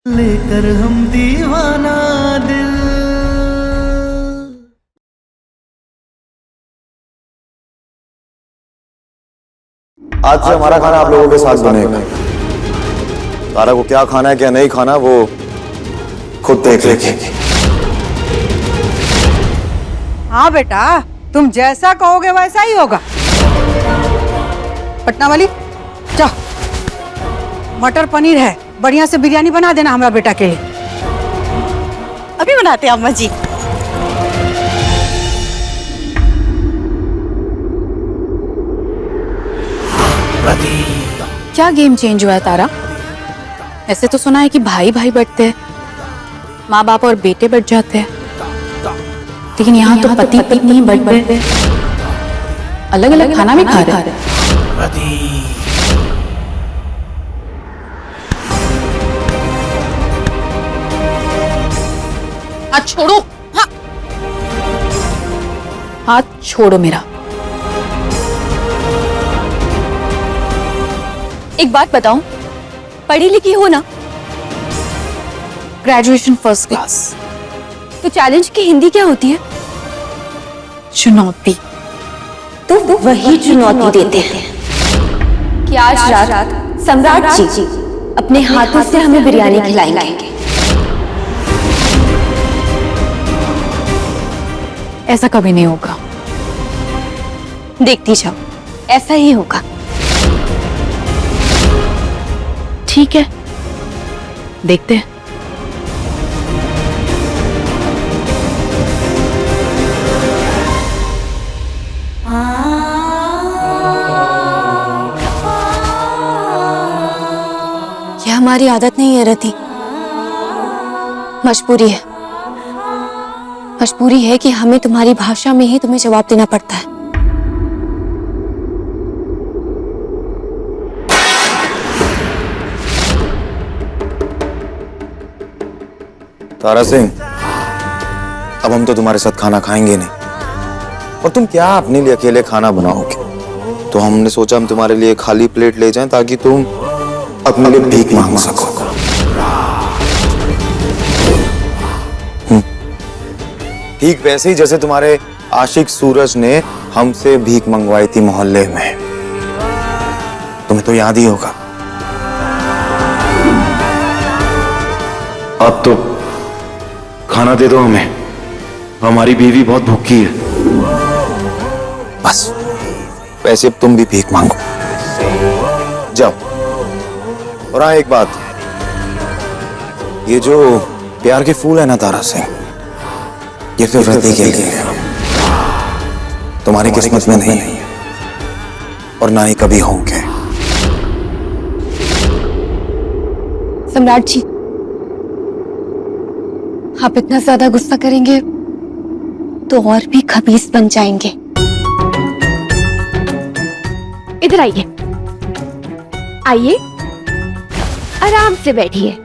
लेकर हम दीवाना दिल। आज से हमारा खाना आप लोगों के साथ बनेगा। तारा को क्या खाना है क्या नहीं खाना वो खुद देख लेगी। हाँ बेटा, तुम जैसा कहोगे वैसा ही होगा। पटना वाली जा, मटर पनीर है, बढ़िया से बिरयानी बना देना हमारा बेटा के लिए। अभी बनाते हैं अम्मा जी। क्या गेम चेंज हुआ है तारा? ऐसे तो सुना है कि भाई भाई बढ़ते हैं, माँ बाप और बेटे बढ़ जाते हैं, लेकिन यहाँ तो पति पत्नी बढ़ बढ़ अलग अलग खाना भी खा रहे हैं। हाथ छोड़ो, हाँ। हाथ छोड़ो मेरा। एक बात बताऊं, पढ़ी लिखी हो ना? Graduation first class. तो चैलेंज की हिंदी क्या होती है? चुनौती। तो वही चुनौती देते हैं कि आज रात सम्राट जी अपने हाथों से हमें बिरयानी खिलाएंगे। ऐसा कभी नहीं होगा। देखती जाओ, ऐसा ही होगा। ठीक है, देखते हैं। यह हमारी आदत नहीं है रति, मजबूरी है। मजबूरी है कि हमें तुम्हारी भाषा में ही तुम्हें जवाब देना पड़ता है। तारा सिंह, अब हम तो तुम्हारे साथ खाना खाएंगे नहीं, और तुम क्या अपने लिए अकेले खाना बनाओगे? तो हमने सोचा हम तुम्हारे लिए खाली प्लेट ले जाएं ताकि तुम अपने लिए भीख मांग सको। ठीक वैसे ही जैसे तुम्हारे आशिक सूरज ने हमसे भीख मंगवाई थी मोहल्ले में। तुम्हें तो याद ही होगा। अब तो खाना दे दो हमें, हमारी बीवी बहुत भूखी है। बस वैसे अब तुम भी भीख मांगो, जाओ। और हाँ, एक बात, ये जो प्यार के फूल है ना तारा सिंह, ये सिर्फ रति के लिए है, तुम्हारी किस्मत में नहीं है और ना ही कभी होंगे। सम्राट जी, आप इतना ज्यादा गुस्सा करेंगे तो और भी खबीस बन जाएंगे। इधर आइए, आइए, आराम से बैठिए।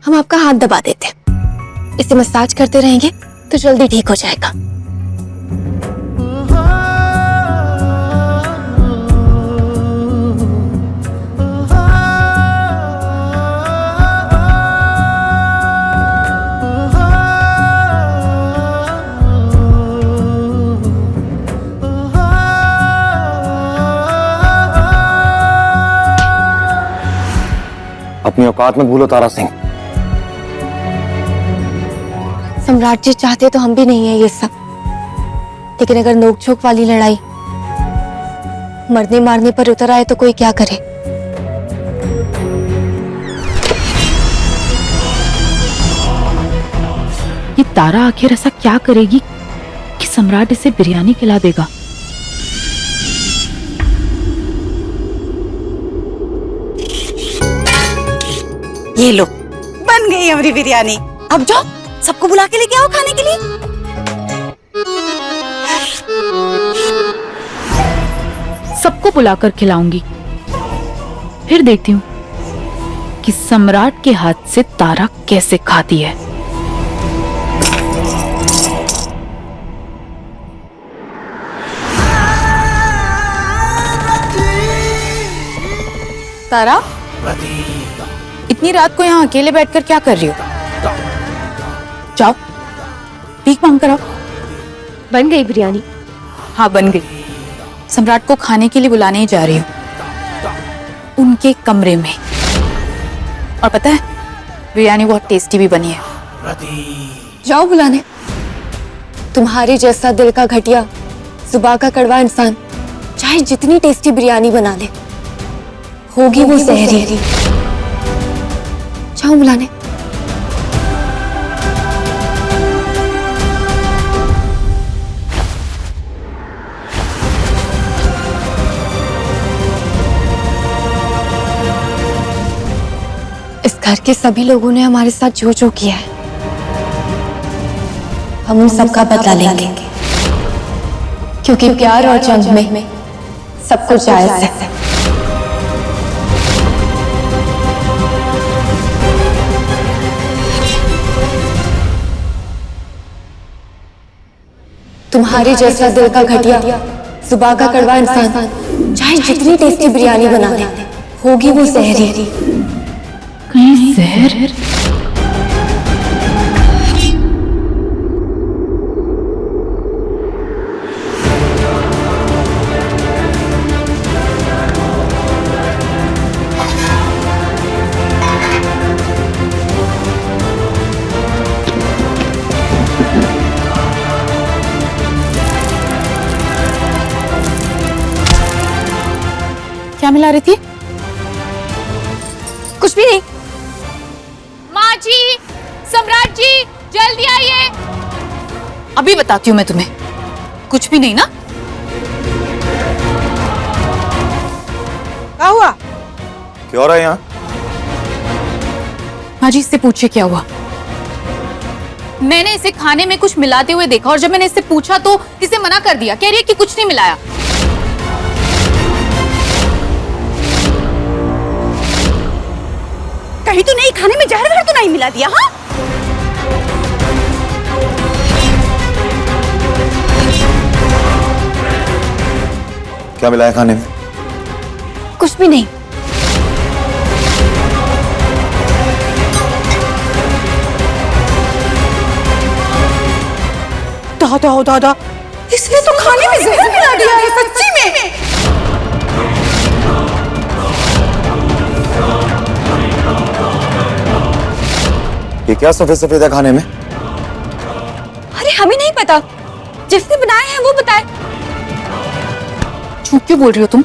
हम आपका हाथ दबा देते हैं, इसे मसाज करते रहेंगे तो जल्दी ठीक हो जाएगा। अपनी औकात मत भूलो तारा सिंह। सम्राट जी चाहते तो हम भी नहीं है ये सब, लेकिन अगर नोकझोंक वाली लड़ाई मरने मारने पर उतर आए तो कोई क्या करे। ये तारा आखिर ऐसा क्या करेगी कि सम्राट इसे बिरयानी खिला देगा? ये लो, बन गई हमारी बिरयानी। अब जाओ, सबको बुला के लेके आओ खाने के लिए। सबको बुलाकर खिलाऊंगी, फिर देखती हूँ कि सम्राट के हाथ से तारा कैसे खाती है। तारा, इतनी रात को यहाँ अकेले बैठकर क्या कर रही हो? जाओ भीख मांग कर आओ। बन गई बिरयानी? हाँ बन गई। सम्राट को खाने के लिए बुलाने ही जा रही हूँ, उनके कमरे में। और पता है, बिरयानी बहुत टेस्टी भी बनी है। जाओ बुलाने। तुम्हारे जैसा दिल का घटिया, जुबान का कड़वा इंसान चाहे जितनी टेस्टी बिरयानी बना ले, होगी वो जहरीली। जाओ बुलाने। इस घर के सभी लोगों ने हमारे साथ जो जो किया है, हम उन सबका बदला लेंगे, क्योंकि प्यार और जंग में सब कुछ जायज है। तुम्हारे जैसा दिल का घटिया, जुबान का कड़वा इंसान चाहे जितनी टेस्टी बिरयानी बना ले, होगी वो जहरीली। कहीं जहर? क्या मिला रही थी? कुछ भी नहीं। माँ जी, सम्राट जी, जल्दी आइए। अभी बताती हूँ मैं तुम्हें। कुछ भी नहीं ना? क्या हुआ? क्या हो रहा है यहाँ? माँ जी, इससे पूछिए क्या हुआ। मैंने इसे खाने में कुछ मिलाते हुए देखा, और जब मैंने इससे पूछा तो इसे मना कर दिया। कह रही है कि कुछ नहीं मिलाया। कहीं तो नहीं, खाने में जहर तो नहीं मिला दिया? हाँ, क्या मिला है खाने में? कुछ भी नहीं। दादा दादा, इसने तो खाने में जहर मिला दिया है, सच्ची में। ये क्या सफेद सफेद है खाने में? अरे हमें नहीं पता, जिसने बनाया है वो बताए। झूठ क्यों बोल रही हो तुम?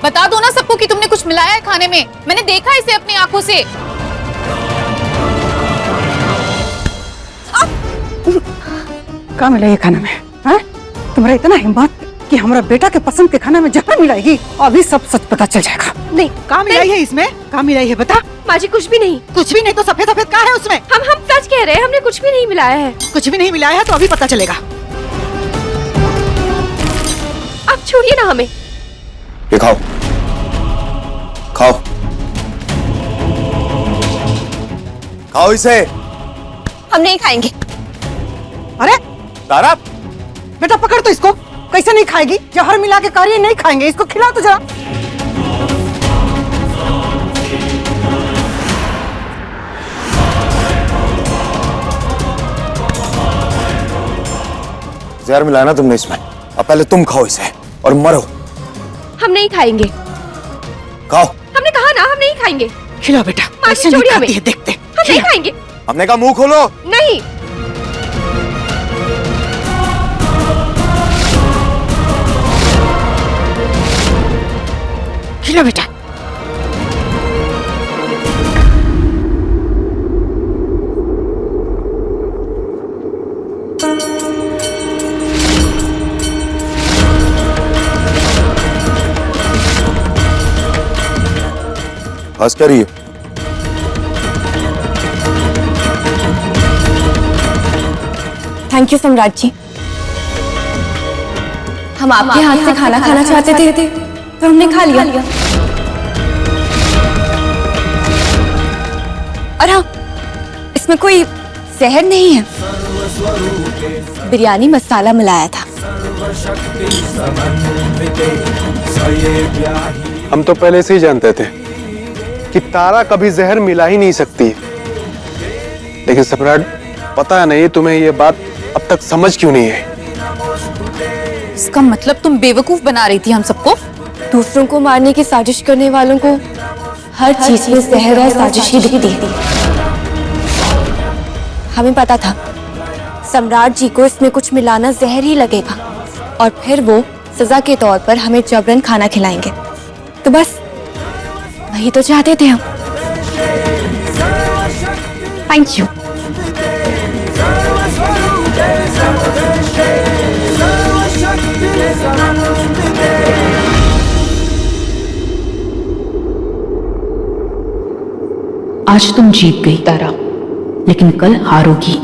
बता दो ना सबको कि तुमने कुछ मिलाया है खाने में। मैंने देखा इसे अपनी आंखों से। क्या मिला ये खाना में? हाँ? तुम्हारा इतना हिम्मत कि हमारा बेटा के पसंद के खाना में जहर मिलाएगी? अभी सब सच पता चल जाएगा। नहीं, क्या मिलाई है इसमें? क्या मिलाई है बता। माँ जी कुछ भी नहीं। कुछ भी नहीं तो सफेद सफेद क्या है उसमें? हम सच कह रहे हैं, हमने कुछ भी नहीं मिलाया है। कुछ भी नहीं मिलाया है तो अभी पता चलेगा। आप छोड़िए ना हमें। ये खाओ, खाओ, खाओ इसे। हम नहीं खाएंगे। अरे तारा, बेटा पकड़ तो इसको। कैसे नहीं खाएगी? जहर मिला के कार्य नहीं खाएंगे, इसको खिलाओ तो जरा। जहर मिलाया ना तुमने इसमें। अब पहले तुम खाओ इसे और मरो। हम नहीं खाएंगे। खाओ। हमने कहा ना हम नहीं खाएंगे। खिलाओ बेटा। कैसे नहीं खाती है देखते। हम नहीं खाएंगे। हमने कहा मुंह खोलो। नहीं। खिलाओ बेटा। हंस कर रही है। थैंक यू सम्राट जी। हम आपके हाथ से खाना खाना चाहते थे तो हमने खा लिया। और हाँ, इसमें कोई जहर नहीं है, बिरयानी मसाला मिलाया था। हम तो पहले से ही जानते थे कि तारा कभी जहर मिला ही नहीं सकती। लेकिन सम्राट, पता नहीं तुम्हें ये बात अब तक समझ क्यों नहीं है। इसका मतलब तुम बेवकूफ बना रही थी हम सबको। दूसरों को मारने की साजिश करने वालों को हर चीज में जहर और साजिश ही दिखती है। हमें पता था सम्राट जी को इसमें कुछ मिलाना जहर ही लगेगा और फिर वो सजा के तौर पर हमें जबरन खाना खिलाएंगे। तो बस वही तो चाहते थे हम। Thank you. आज तुम जीत गई तारा, लेकिन कल हारोगी।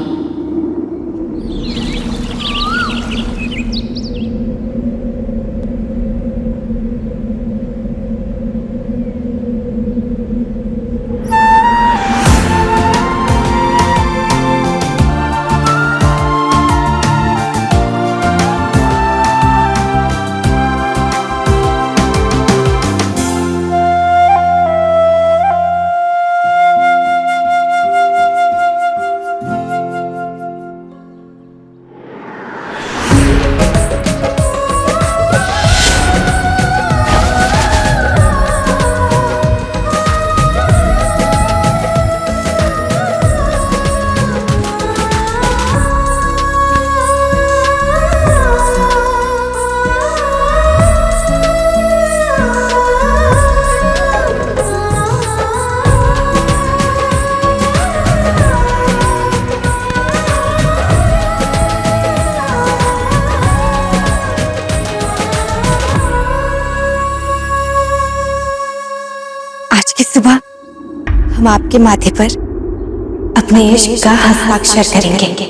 आज की सुबह हम आपके माथे पर अपने इश्क का हस्ताक्षर करेंगे।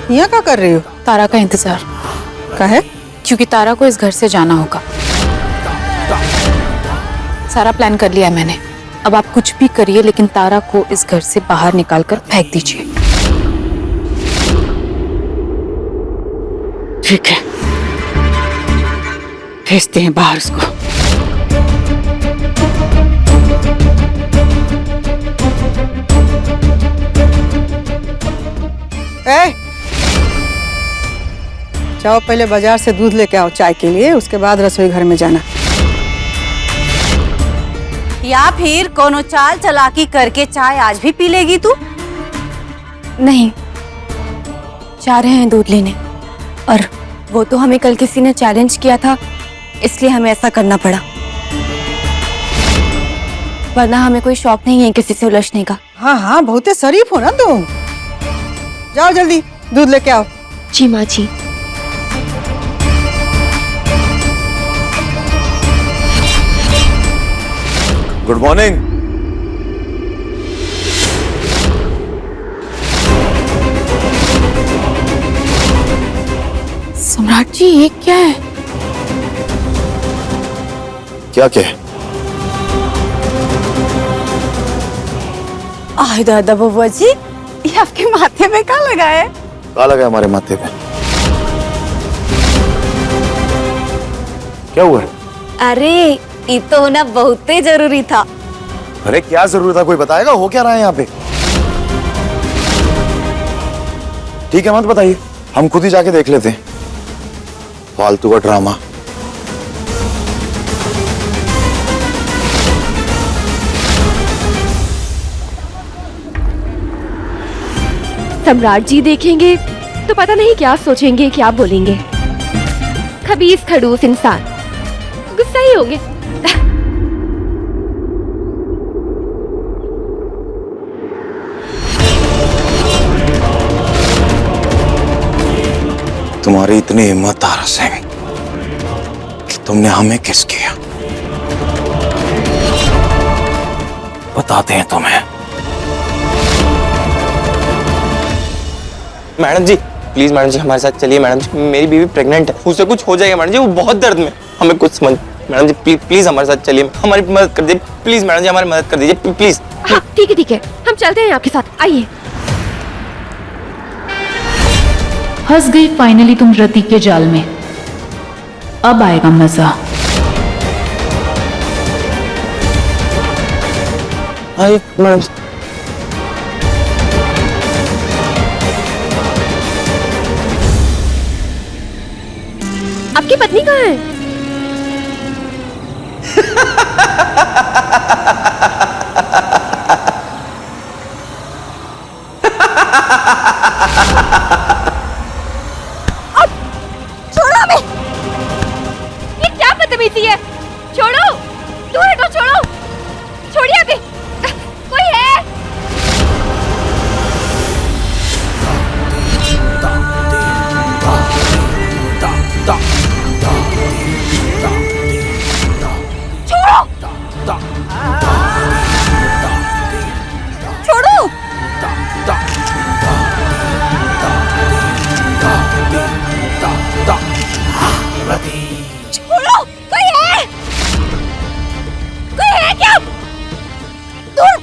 यहाँ क्या कर रही हो? तारा का इंतजार। का है? क्योंकि तारा को इस घर से जाना होगा। सारा प्लान कर लिया है मैंने। अब आप कुछ भी करिए, लेकिन तारा को इस घर से बाहर निकालकर फेंक दीजिए। ठीक है, भेजते हैं बाहर उसको। जाओ पहले बाजार से दूध लेके आओ चाय के लिए, उसके बाद रसोई घर में जाना। या फिर कोनो चाल चलाकी करके चाय आज भी पी लेगी तू? नहीं, जा रहे हैं दूध लेने। और वो तो हमें कल किसी ने चैलेंज किया था, इसलिए हमें ऐसा करना पड़ा, वरना हमें कोई शौक नहीं है किसी से उलझने का। हाँ हाँ, बहुत शरीफ हो ना तुम। जाओ जल्दी दूध लेके आओ। जी माँ जी। Good morning. सम्राट जी, ये क्या है? क्या क्या है? आह दादा बबुआ जी, ये आपके माथे में क्या लगा है? क्या लगा हमारे माथे पे? क्या हुआ? अरे ये तो होना बहुत ही जरूरी था। अरे क्या जरूरत था, कोई बताएगा हो क्या रहा है यहाँ पे? ठीक है मत बताइए, हम खुद ही जाके देख लेते हैं। फालतू का ड्रामा। सम्राट जी देखेंगे तो पता नहीं क्या सोचेंगे, क्या बोलेंगे। खबीस खड़ूस इंसान, गुस्सा ही होंगे। तुम्हारी इतनी हिम्मत तारा सिंह कि तुमने हमें किस किया? बताते हैं तुम्हें। मैडम जी प्लीज, मैडम जी हमारे साथ चलिए। मैडम जी मेरी बीवी प्रेग्नेंट है, उसे कुछ हो जाएगा मैडम जी, वो बहुत दर्द में, हमें कुछ समझ। मैडम जी प्लीज हमारे साथ चलिए, हमारी मदद कर दीजिए प्लीज। मैडम जी हमारी मदद कर दीजिए प्लीज। हाँ ठीक है, हम चलते हैं आपके साथ, आइए। फंस गई फाइनली तुम रति के जाल में, अब आएगा मजा। आइए मैडम। आपकी पत्नी कहाँ है? छोड़ो हमें, ये क्या बदतमीजी है? छोड़ो, दूर हटो, छोड़ो, छोड़िए अभी। कोई है? छोड़ो, छोड़ो। छोड़ो, कोई है? कोई है क्या? दूर।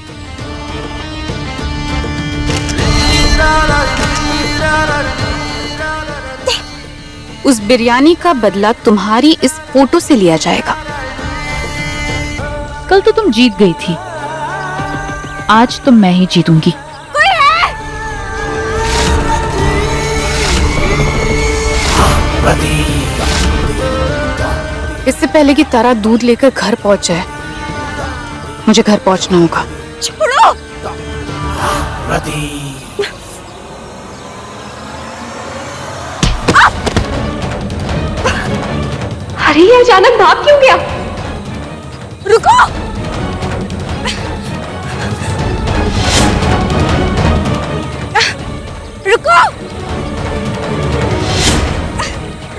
उस बिरयानी का बदला तुम्हारी इस फोटो से लिया जाएगा। कल तो तुम जीत गई थी, आज तो मैं ही जीतूंगी। कोई है? इससे पहले कि तारा दूध लेकर घर पहुंच जाए, मुझे घर पहुंचना होगा। छोड़ो। अरे ये अचानक भाग क्यों गया? रुको। रुको,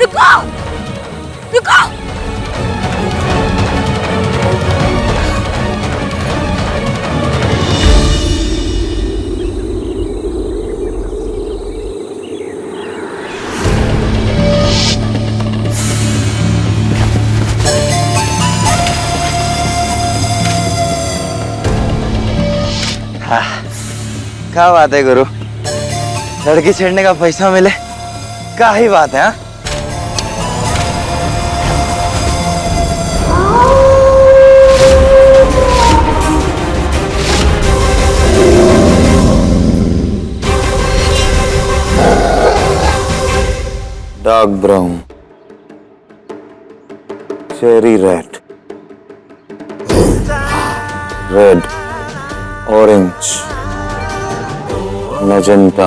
रुको, रुको। क्या बात है गुरु, लड़की छेड़ने का पैसा मिले, क्या ही बात है। हाँ dark brown, cherry red, red, orange, magenta.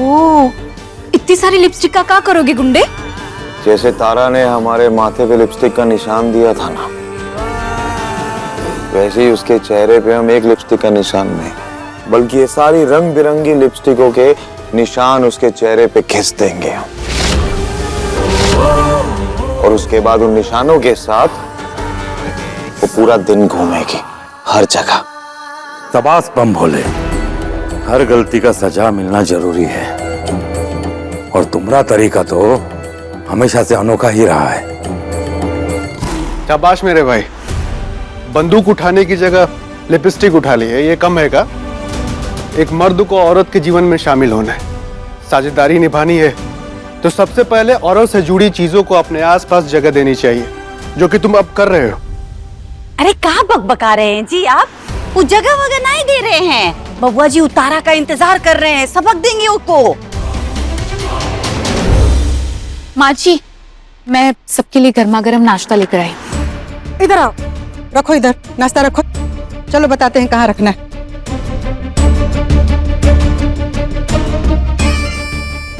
ओ, इतनी सारी लिपस्टिक का क्या करोगे गुंडे? जैसे तारा ने हमारे माथे पे लिपस्टिक का निशान दिया था ना, वैसे ही उसके चेहरे पे हम एक लिपस्टिक का निशान नहीं, बल्कि ये सारी रंग बिरंगी लिपस्टिकों के निशान उसके चेहरे पे खींच देंगे हम। और उसके बाद उन निशानों के साथ वो पूरा दिन घूमेगी हर जगह। शाबाश बम भोले, हर गलती का सजा मिलना जरूरी है, और तुम्हारा तरीका तो हमेशा से अनोखा ही रहा है। शाबाश मेरे भाई, बंदूक उठाने की जगह लिपस्टिक उठा ली है, ये कम है का? एक मर्द को औरत के जीवन में शामिल होना है, साझेदारी निभानी है, तो सबसे पहले औरत से जुड़ी चीजों को अपने आसपास जगह देनी चाहिए, जो कि तुम अब कर रहे हो। अरे कहाँ बकबका रहे हैं जी आप? वो जगह वगह नहीं दे रहे हैं, बबुआ जी उतारा का इंतजार कर रहे हैं, सबक देंगे उसको। माँ जी, मैं सबके लिए गर्मा गर्म नाश्ता लेकर आई। इधर आओ, रखो इधर, नाश्ता रखो। चलो बताते हैं कहाँ रखना है।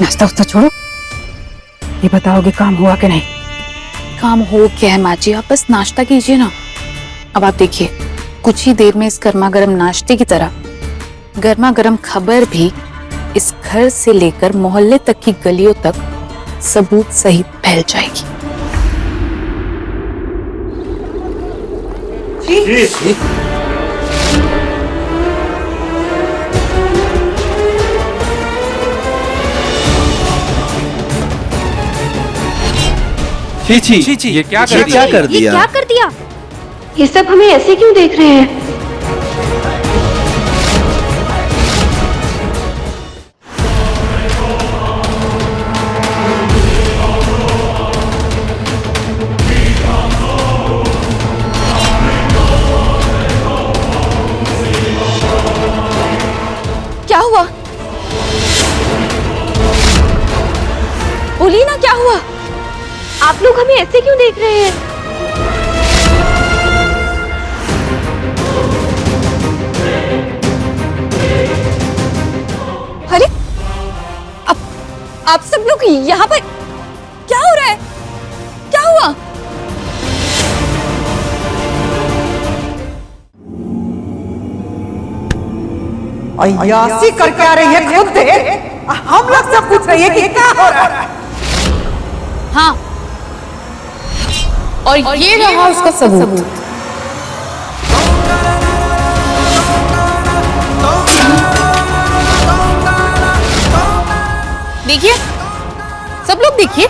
नाश्ता उस्ता छोड़ो, ये बताओगे काम हुआ कि नहीं? काम हो क्या है माँ जी, आप बस नाश्ता कीजिए ना। अब आप देखिए, कुछ ही देर में इस गर्मा गर्म नाश्ते की तरह गर्मा गर्म खबर भी इस घर से लेकर मोहल्ले तक की गलियों तक सबूत सहित फैल जाएगी। छी ये क्या कर दिया? ये क्या कर दिया? ये सब हमें ऐसे क्यों देख रहे हैं? क्या हुआ? बोलिए ना, क्या हुआ? आप लोग हमें ऐसे क्यों देख रहे हैं? अरे, आप सब लोग यहाँ पर क्या हो रहा है? क्या हुआ? अय्यासी करके आ रही है खुद देख, हम लोग सब पूछ रही है कि क्या हो रहा है। हाँ, और ये रहा उसका सबूत। देखिए, सब लोग देखिए,